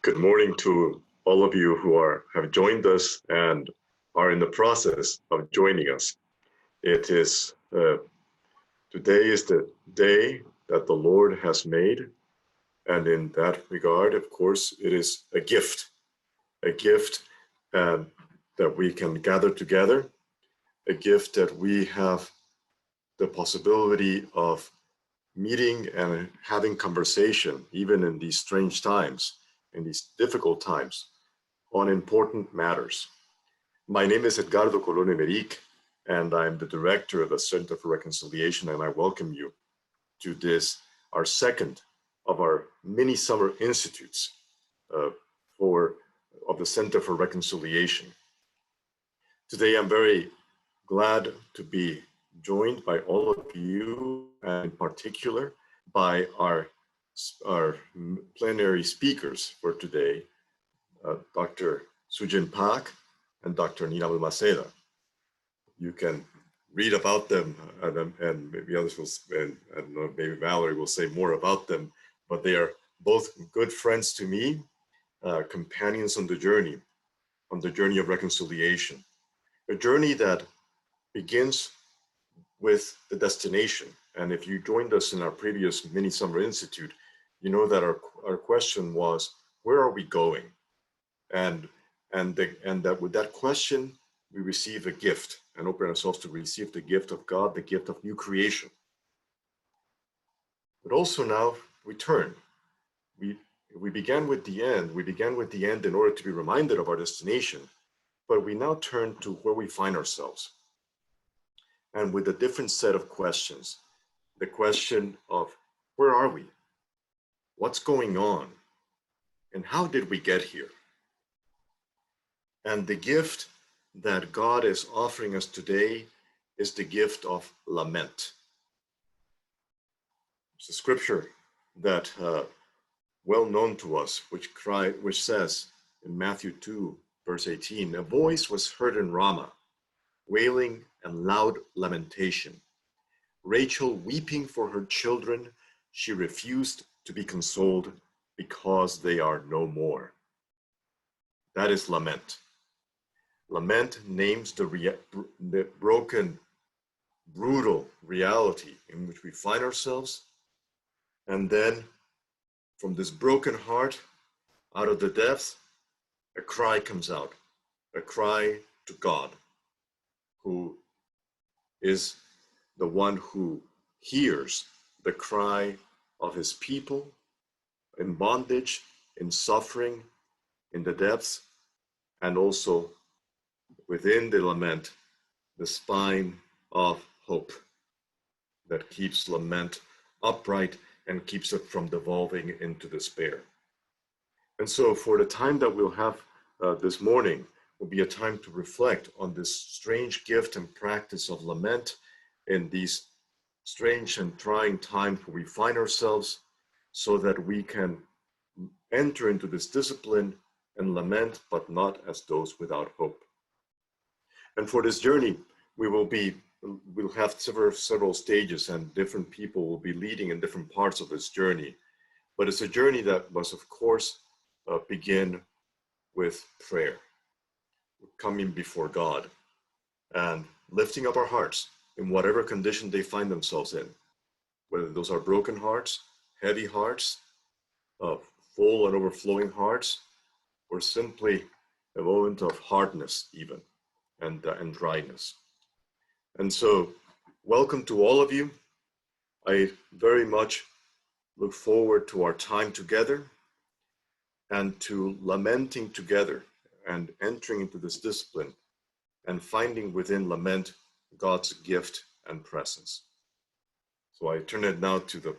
Good morning to all of you who have joined us and are in the process of joining us. It is today is the day that the Lord has made, and in that regard, of course, it is a gift that we can gather together, a gift that we have the possibility of meeting and having conversation, even in these strange times, in these difficult times, on important matters. My name is Edgardo Colón-Emeric, and I'm the director of the Center for Reconciliation, and I welcome you to this, our second of our mini summer institutes of the Center for Reconciliation. Today, I'm very glad to be joined by all of you, and in particular by our plenary speakers for today, Dr. Sujin Pak and Dr. Nina Maceda. You can read about them, and maybe others will, and I don't know, maybe Valerie will say more about them, but they are both good friends to me, companions on the journey of reconciliation, a journey that begins with the destination. And if you joined us in our previous mini summer institute, you know that our question was, where are we going? And that with that question, we receive a gift and open ourselves to receive the gift of God, the gift of new creation. But also now we turn. We began with the end. We began with the end in order to be reminded of our destination, but we now turn to where we find ourselves. And with a different set of questions, the question of where are we? What's going on? And how did we get here? And the gift that God is offering us today is the gift of lament. It's a scripture that well known to us, which says in Matthew 2, verse 18, a voice was heard in Ramah, wailing and loud lamentation. Rachel weeping for her children, she refused to be consoled because they are no more. That is lament. Lament names the broken, brutal reality in which we find ourselves. And then from this broken heart, out of the depths, a cry comes out, a cry to God, who is the one who hears the cry of his people in bondage, in suffering, in the depths, and also within the lament, the spine of hope that keeps lament upright and keeps it from devolving into despair. And so for the time that we'll have this morning will be a time to reflect on this strange gift and practice of lament in these strange and trying times where we find ourselves, so that we can enter into this discipline and lament, but not as those without hope. And for this journey, we'll have several stages, and different people will be leading in different parts of this journey. But it's a journey that must, of course, begin with prayer, coming before God and lifting up our hearts in whatever condition they find themselves in, whether those are broken hearts, heavy hearts, full and overflowing hearts, or simply a moment of hardness even, and dryness. And so, welcome to all of you. I very much look forward to our time together and to lamenting together and entering into this discipline and finding within lament God's gift and presence. So I turn it now to